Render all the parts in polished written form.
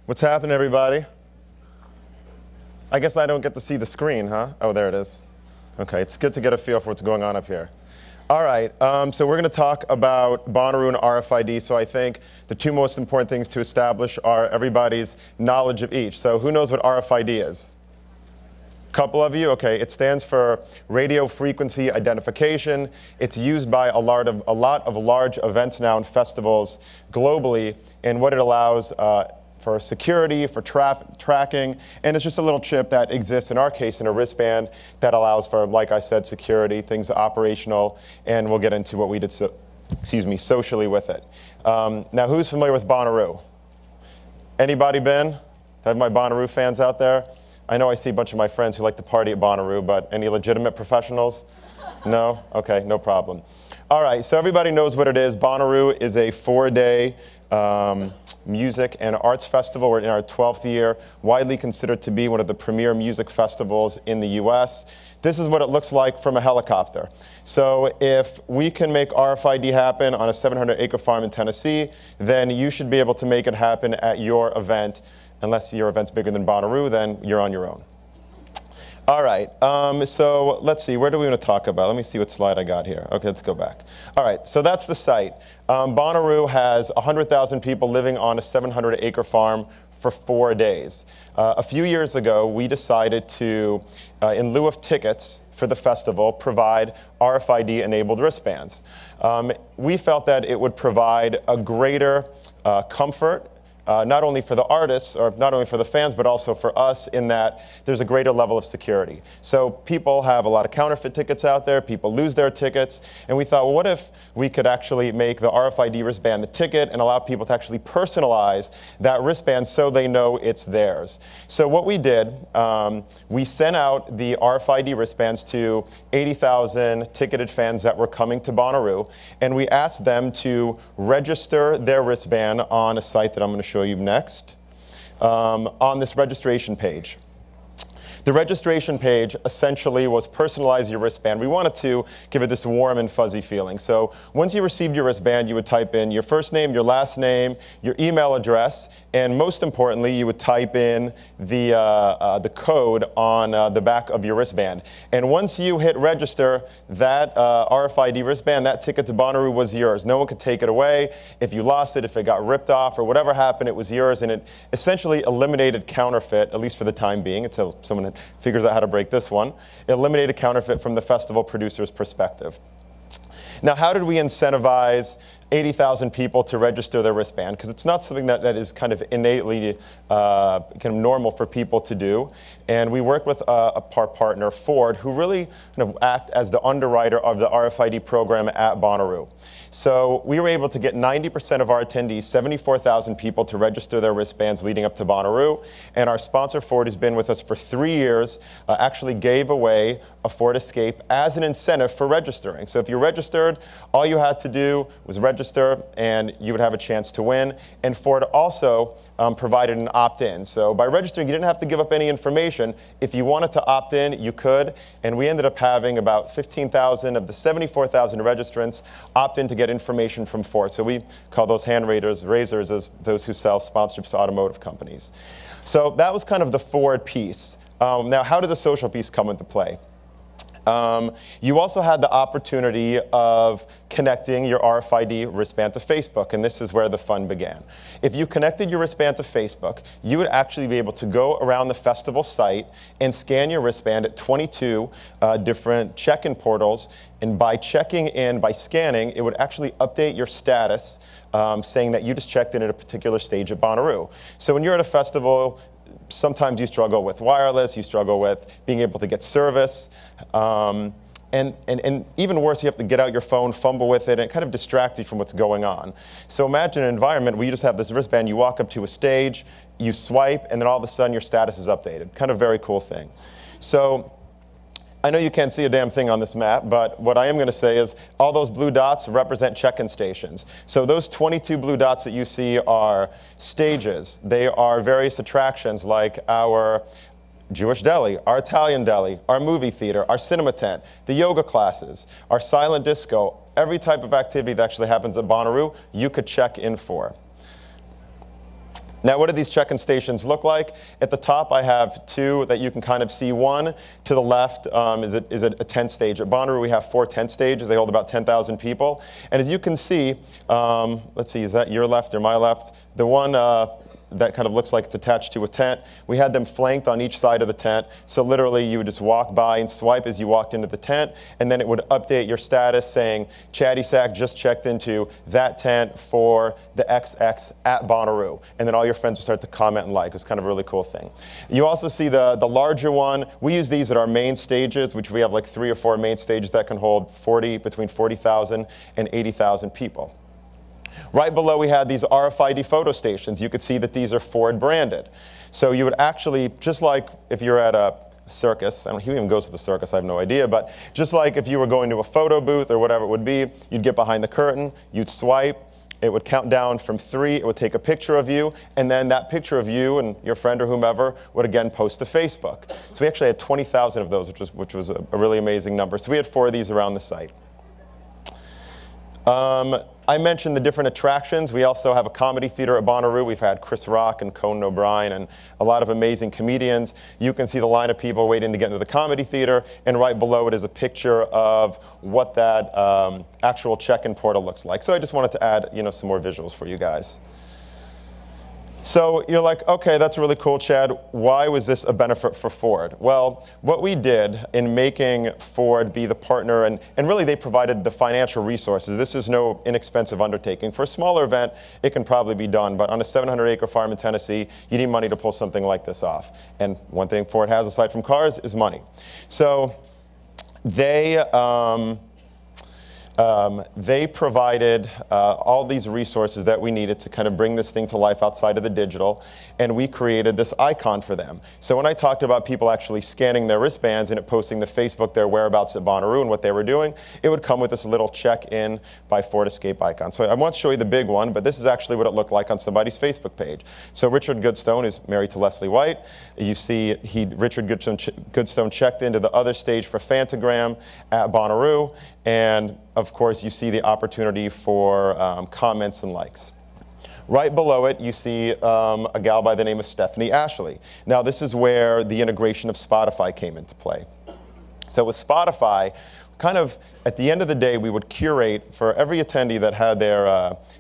What's happening, everybody? I guess I don't get to see the screen, huh? Oh, there it is. Okay, it's good to get a feel for what's going on up here. All right, so we're going to talk about Bonaroo and R.F.I.D. So I think the two most important things to establish are everybody's knowledge of each. So who knows what R.F.I.D. is? Couple of you? Okay, it stands for Radio Frequency Identification. It's used by a lot of large events now and festivals globally, and what it allows for security, for tracking, and it's just a little chip that exists, in our case, in a wristband that allows for, like I said, security, things operational, and we'll get into what we did socially with it. Now, who's familiar with Bonaroo? Anybody been? Do I have my Bonaroo fans out there? I know I see a bunch of my friends who like to party at Bonaroo, but any legitimate professionals? No? Okay, no problem. All right, so everybody knows what it is. Bonaroo is a 4-day music and arts festival. We're in our 12th year, widely considered to be one of the premier music festivals in the US. This is what it looks like from a helicopter. So if we can make R.F.I.D. happen on a 700-acre farm in Tennessee, then you should be able to make it happen at your event. Unless your event's bigger than Bonaroo, then you're on your own. All right, so let's see, where do we want to talk about? Let me see what slide I got here. Okay, let's go back. All right, so that's the site. Bonaroo has 100,000 people living on a 700-acre farm for 4 days. A few years ago, we decided to, in lieu of tickets for the festival, provide R.F.I.D.-enabled wristbands. We felt that it would provide a greater comfort, not only for the artists, or not only for the fans, but also for us, in that there's a greater level of security. So people have a lot of counterfeit tickets out there, people lose their tickets, and we thought, well, what if we could actually make the R.F.I.D. wristband the ticket and allow people to actually personalize that wristband so they know it's theirs. So what we did, we sent out the R.F.I.D. wristbands to 80,000 ticketed fans that were coming to Bonaroo, and we asked them to register their wristband on a site that I'm going to show you next, on this registration page. The registration page essentially was personalize your wristband. We wanted to give it this warm and fuzzy feeling. So once you received your wristband, you would type in your first name, your last name, your email address, and most importantly, you would type in the code on the back of your wristband. And once you hit register, that R.F.I.D. wristband, that ticket to Bonaroo was yours. No one could take it away. If you lost it, if it got ripped off, or whatever happened, it was yours. And it essentially eliminated counterfeit, at least for the time being, until someone figures out how to break this one. It eliminated counterfeit from the festival producer's perspective. Now, how did we incentivize 80,000 people to register their wristband? Because it's not something that is kind of innately kind of normal for people to do. And we worked with a partner, Ford, who really kind of act as the underwriter of the R.F.I.D. program at Bonaroo. So we were able to get 90% of our attendees, 74,000 people, to register their wristbands leading up to Bonaroo. And our sponsor, Ford, who's been with us for 3 years, actually gave away a Ford Escape as an incentive for registering. So if you registered, all you had to do was register, and you would have a chance to win. And Ford also provided an opt-in. So by registering, you didn't have to give up any information. If you wanted to opt in, you could. And we ended up having about 15,000 of the 74,000 registrants opt in to get information from Ford. So we call those hand raisers as those who sell sponsorships to automotive companies. So that was kind of the Ford piece. Now, how did the social piece come into play? You also had the opportunity of connecting your R.F.I.D. wristband to Facebook, and this is where the fun began. If you connected your wristband to Facebook, you would actually be able to go around the festival site and scan your wristband at 22 different check-in portals, and by checking in, by scanning, it would actually update your status, saying that you just checked in at a particular stage at Bonaroo. So when you're at a festival, sometimes you struggle with wireless, you struggle with being able to get service, and even worse, you have to get out your phone, fumble with it, and it kind of distracts you from what's going on. So imagine an environment where you just have this wristband, you walk up to a stage, you swipe, and then all of a sudden your status is updated. Kind of very cool thing. So I know you can't see a damn thing on this map, but what I am going to say is all those blue dots represent check-in stations. So those 22 blue dots that you see are stages. They are various attractions like our Jewish deli, our Italian deli, our movie theater, our cinema tent, the yoga classes, our silent disco. Every type of activity that actually happens at Bonaroo, you could check in for. Now, what do these check-in stations look like? At the top, I have two that you can kind of see. One to the left is a tent stage. At Bonaroo, we have 4 tent stages. They hold about 10,000 people. And as you can see, let's see, is that your left or my left? The one that kind of looks like it's attached to a tent. We had them flanked on each side of the tent. So literally, you would just walk by and swipe as you walked into the tent, and then it would update your status saying, Chad Issaq just checked into that tent for the XX at Bonaroo. And then all your friends would start to comment and like. It was kind of a really cool thing. You also see the larger one. We use these at our main stages, which we have like 3 or 4 main stages that can hold between 40,000 and 80,000 people. Right below, we had these R.F.I.D photo stations. You could see that these are Ford branded. So you would actually, just like if you're at a circus, I don't know who even goes to the circus, I have no idea, but just like if you were going to a photo booth or whatever it would be, you'd get behind the curtain, you'd swipe, it would count down from 3, it would take a picture of you, and then that picture of you and your friend or whomever would again post to Facebook. So we actually had 20,000 of those, which was a really amazing number. So we had 4 of these around the site. I mentioned the different attractions. We also have a comedy theater at Bonaroo. We've had Chris Rock and Conan O'Brien and a lot of amazing comedians. You can see the line of people waiting to get into the comedy theater, and right below it is a picture of what that actual check-in portal looks like. So I just wanted to add, some more visuals for you guys. So you're like, okay, that's really cool, Chad. Why was this a benefit for Ford? Well, what we did in making Ford be the partner, and really they provided the financial resources. This is no inexpensive undertaking. For a smaller event, it can probably be done, but on a 700-acre farm in Tennessee, you need money to pull something like this off. And one thing Ford has, aside from cars, is money. So they provided all these resources that we needed to kind of bring this thing to life outside of the digital, and we created this icon for them. So when I talked about people actually scanning their wristbands and it posting to Facebook their whereabouts at Bonaroo and what they were doing, it would come with this little check-in by Ford Escape icon. So I won't show you the big one, but this is actually what it looked like on somebody's Facebook page. So Richard Goodstone is married to Leslie White. You see Richard Goodstone checked into the other stage for Fantagram at Bonaroo, and of course, you see the opportunity for comments and likes. Right below it, you see a gal by the name of Stephanie Ashley. Now, this is where the integration of Spotify came into play. So with Spotify, kind of at the end of the day, we would curate for every attendee that had their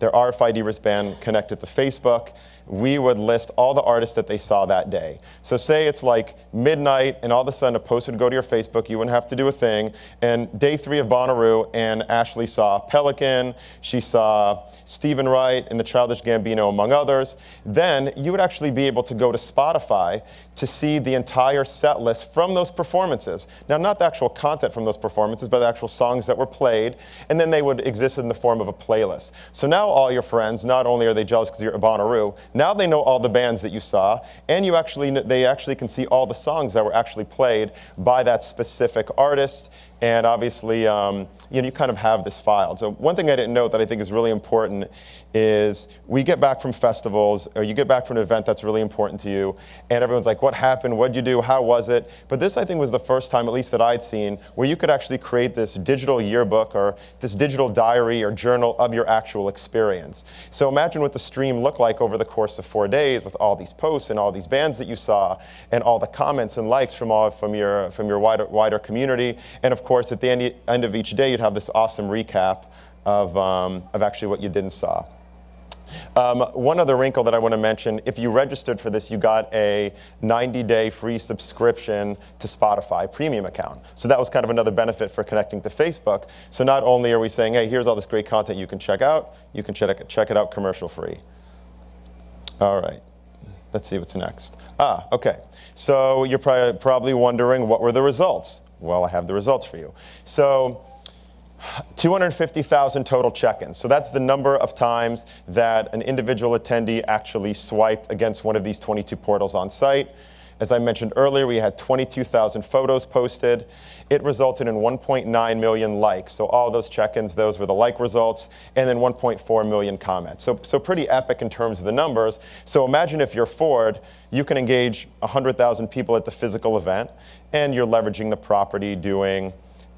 R.F.I.D wristband connected to Facebook. We would list all the artists that they saw that day. So say it's like midnight, and all of a sudden a post would go to your Facebook, you wouldn't have to do a thing, and day 3 of Bonaroo, and Ashley saw Pelican, she saw Stephen Wright and the Childish Gambino, among others. Then you would actually be able to go to Spotify to see the entire set list from those performances. Now, not the actual content from those performances, but the actual songs that were played, and then they would exist in the form of a playlist. So now all your friends, not only are they jealous because you're at Bonaroo, now they know all the bands that you saw, and they actually can see all the songs that were actually played by that specific artist. And obviously, you kind of have this filed. So one thing I didn't note that I think is really important is we get back from festivals, or you get back from an event that's really important to you, and everyone's like, what happened? What'd you do? How was it? But this, I think, was the first time, at least that I'd seen, where you could actually create this digital yearbook or this digital diary or journal of your actual experience. So imagine what the stream looked like over the course of 4 days with all these posts and all these bands that you saw and all the comments and likes from your wider community. And of course, at the end of each day, you'd have this awesome recap of actually what you did and saw. One other wrinkle that I want to mention, if you registered for this, you got a 90-day free subscription to Spotify premium account. So that was kind of another benefit for connecting to Facebook. So not only are we saying, hey, here's all this great content you can check out, you can check it out commercial free. All right. Let's see what's next. Okay. So you're probably wondering, what were the results? Well, I have the results for you. So 250,000 total check-ins. So that's the number of times that an individual attendee actually swiped against one of these 22 portals on site. As I mentioned earlier, we had 22,000 photos posted. It resulted in 1.9 million likes. So all those check-ins, those were the like results, and then 1.4 million comments. So pretty epic in terms of the numbers. So imagine if you're Ford, you can engage 100,000 people at the physical event, and you're leveraging the property doing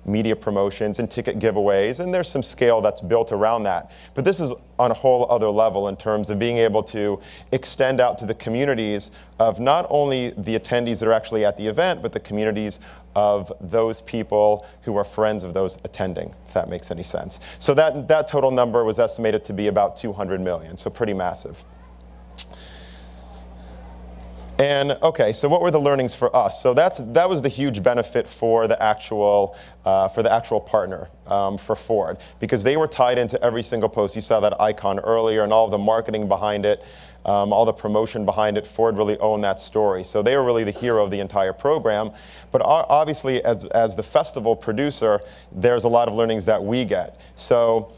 media promotions and ticket giveaways, and there's some scale that's built around that. But this is on a whole other level in terms of being able to extend out to the communities of not only the attendees that are actually at the event, but the communities of those people who are friends of those attending, if that makes any sense. So that total number was estimated to be about 200 million, so pretty massive. And okay, so what were the learnings for us? So that was the huge benefit for the actual partner, for Ford, because they were tied into every single post. You saw that icon earlier, and all of the marketing behind it, all the promotion behind it. Ford really owned that story, so they were really the hero of the entire program. But obviously, as the festival producer, there's a lot of learnings that we get. So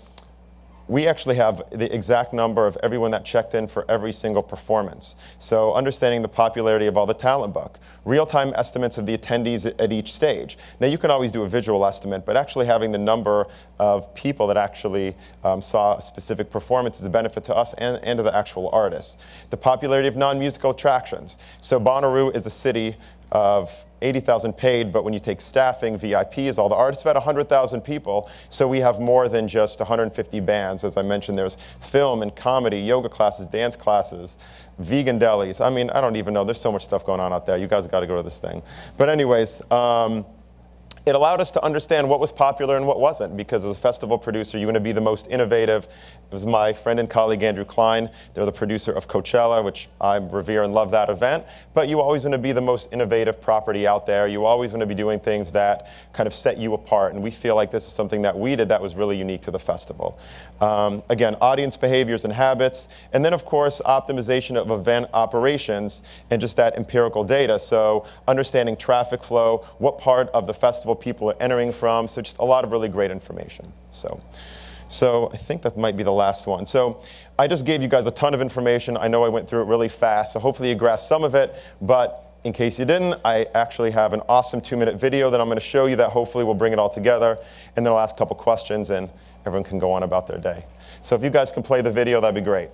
we actually have the exact number of everyone that checked in for every single performance. So understanding the popularity of all the talent book, real-time estimates of the attendees at each stage. Now you can always do a visual estimate, but actually having the number of people that actually saw a specific performance is a benefit to us and to the actual artists. The popularity of non-musical attractions. So Bonaroo is a city of 80,000 paid, but when you take staffing, VIPs, all the artists, about 100,000 people. So we have more than just 150 bands. As I mentioned, there's film and comedy, yoga classes, dance classes, vegan delis. I mean, I don't even know. There's so much stuff going on out there. You guys got to go to this thing. But anyways, it allowed us to understand what was popular and what wasn't, because as a festival producer, you want to be the most innovative. It was my friend and colleague Andrew Klein. They're the producer of Coachella, which I revere and love that event. But you always want to be the most innovative property out there. You always want to be doing things that kind of set you apart. And we feel like this is something that we did that was really unique to the festival. Again, audience behaviors and habits. And then, of course, optimization of event operations and just that empirical data. So understanding traffic flow, what part of the festival people are entering from, so just a lot of really great information. So I think that might be the last one. So I just gave you guys a ton of information. I know I went through it really fast, so hopefully you grasped some of it, but in case you didn't, I actually have an awesome 2-minute video that I'm going to show you that hopefully will bring it all together, and then I'll ask a couple questions and everyone can go on about their day. So if you guys can play the video, that'd be great.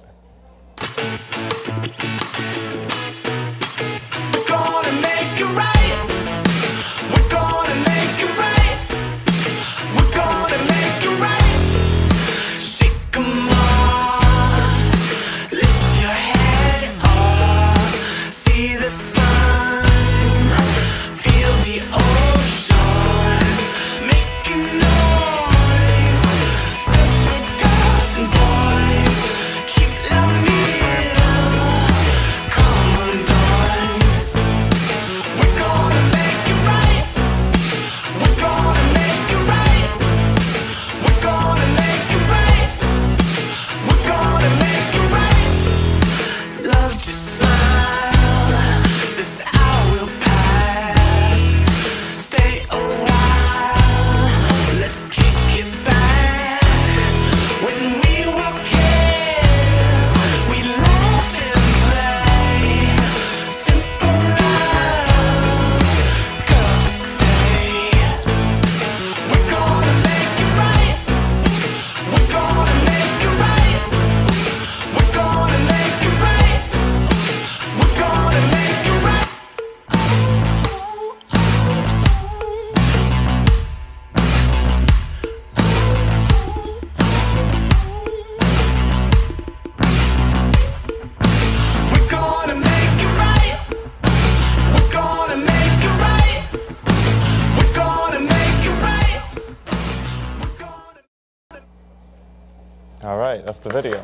All right, that's the video.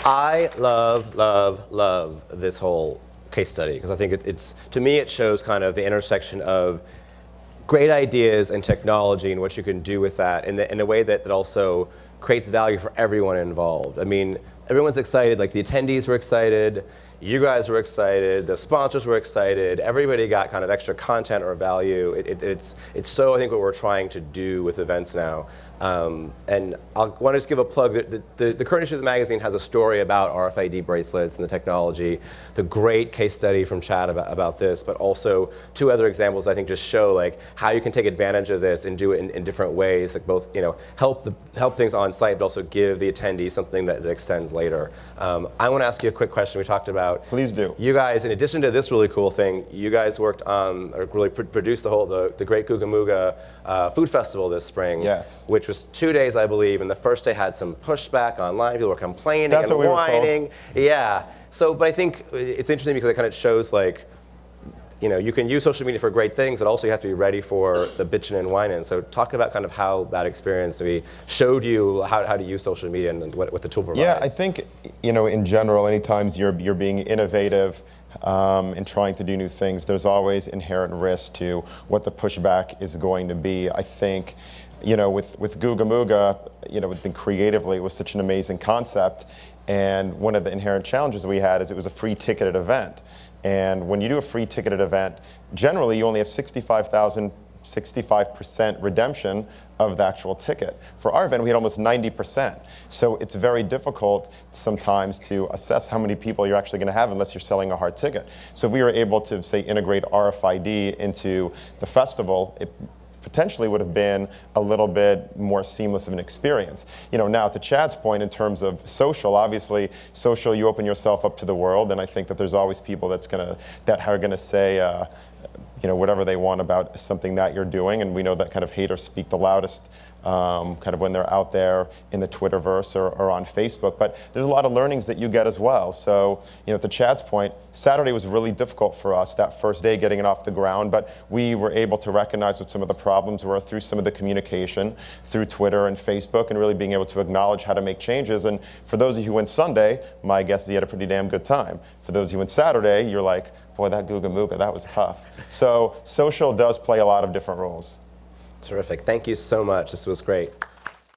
I love this whole case study because I think it's, to me, it shows kind of the intersection of great ideas and technology and what you can do with that in a way that also creates value for everyone involved. I mean, everyone's excited, like the attendees were excited, you guys were excited, the sponsors were excited, everybody got kind of extra content or value. It's so, I think, what we're trying to do with events now. And I want to just give a plug. The current issue of the magazine has a story about R.F.I.D bracelets and the technology, the great case study from Chad about this, but also 2 other examples I think just show like how you can take advantage of this and do it in different ways, like both help things on site, but also give the attendees something that extends later. I want to ask you a quick question. We talked about out. Please do. You guys, in addition to this really cool thing, you guys worked on, or really produced the Great Googa Mooga Food Festival this spring. Yes. Which was 2 days, I believe, and the first day had some pushback online. People were complaining That's and what we whining. were told. Yeah. So, but I think it's interesting because it kind of shows like, you know, you can use social media for great things, but also you have to be ready for the bitching and whining. So talk about kind of how that experience maybe showed you how to use social media and what the tool provides. Yeah, I think, you know, in general, anytime you're being innovative and trying to do new things, there's always inherent risk to what the pushback is going to be. I think, you know, with Googa Mooga, you know, creatively, it was such an amazing concept. And one of the inherent challenges we had is it was a free ticketed event. And when you do a free ticketed event, generally you only have 65% redemption of the actual ticket. For our event, we had almost 90%. So it's very difficult sometimes to assess how many people you're actually going to have unless you're selling a hard ticket. So if we were able to, say, integrate R.F.I.D into the festival, it potentially would have been a little bit more seamless of an experience. You know, now to Chad's point in terms of social, obviously social, you open yourself up to the world, and I think that there's always people that are gonna say, you know, whatever they want about something that you're doing, and we know that kind of haters speak the loudest kind of when they're out there in the Twitterverse or on Facebook. But there's a lot of learnings that you get as well. So, you know, to Chad's point, Saturday was really difficult for us that first day getting it off the ground, but we were able to recognize what some of the problems were through some of the communication through Twitter and Facebook, and really being able to acknowledge how to make changes. And for those of you who went Sunday, my guess is you had a pretty damn good time. For those of you who went Saturday, you're like, boy, that Googa Mooga, that was tough. So social does play a lot of different roles. Terrific. Thank you so much. This was great.